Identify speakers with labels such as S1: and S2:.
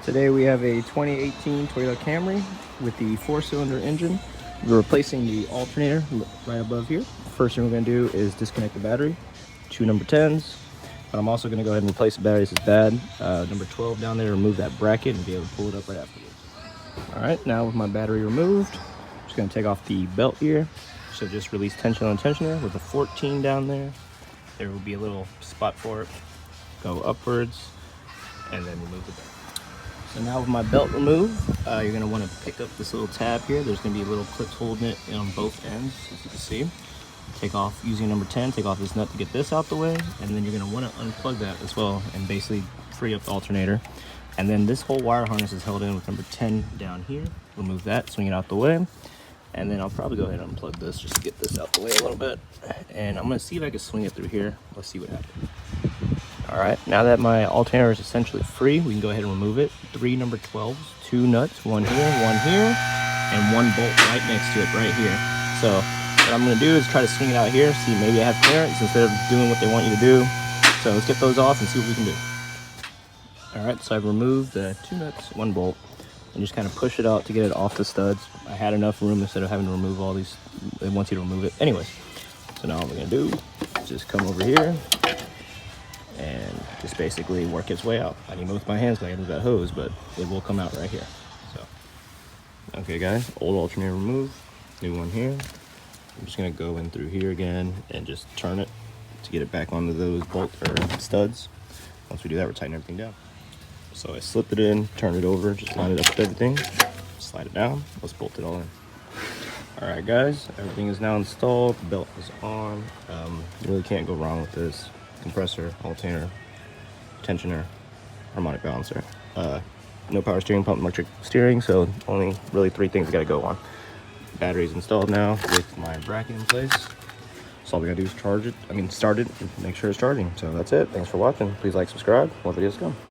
S1: Today we have a 2018 Toyota Camry with the 4-cylinder engine. We're replacing the alternator right above here. First thing we're going to do is disconnect the battery, 2 number 10s, but I'm also going to go ahead and replace the battery. This is bad. Number 12 down there, remove that bracket and be able to pull it up right afterwards. All right, now with my battery removed, I'm just going to take off the belt here. So just release tension on tensioner with a 14 down there. There will be a little spot for it. Go upwards and then remove the belt. So now with my belt removed, you're going to want to pick up this little tab here. There's going to be little clips holding it on both ends, as you can see. Take off, using number 10, take off this nut to get this out the way, and then you're going to want to unplug that as well and basically free up the alternator. And then this whole wire harness is held in with number 10 down here. Remove that, swing it out the way. And then I'll probably go ahead and unplug this just to get this out the way a little bit. And I'm going to see if I can swing it through here. Let's see what happens. All right, now that my alternator is essentially free, we can go ahead and remove it. 3 number 12s, 2 nuts, one here, and 1 bolt right next to it right here. So what I'm going to do is try to swing it out here, see maybe I have clearance instead of doing what they want you to do. So let's get those off and see what we can do. All right, so I've removed the 2 nuts, 1 bolt, and just kind of push it out to get it off the studs. I had enough room instead of having to remove all these. It wants you to remove it. Anyways, so now what we're going to do is just come over here and just basically work its way out. I need to move with my hands because I can move that hose, but it will come out right here. So, okay guys, old alternator removed, new one here. I'm just gonna go in through here again and just turn it to get it back onto those bolt or studs. Once we do that, we're tightening everything down. So I slipped it in, turned it over, just line it up with everything, slide it down, let's bolt it all in. All right guys, everything is now installed, the belt is on. You really can't go wrong with this. Compressor, alternator, tensioner, harmonic balancer. No power steering, pump, electric steering, so only really 3 things got to go on. Battery's installed now with my bracket in place. So all we gotta do is start it, and make sure it's charging. So that's it. Thanks for watching. Please like, subscribe, more videos to come.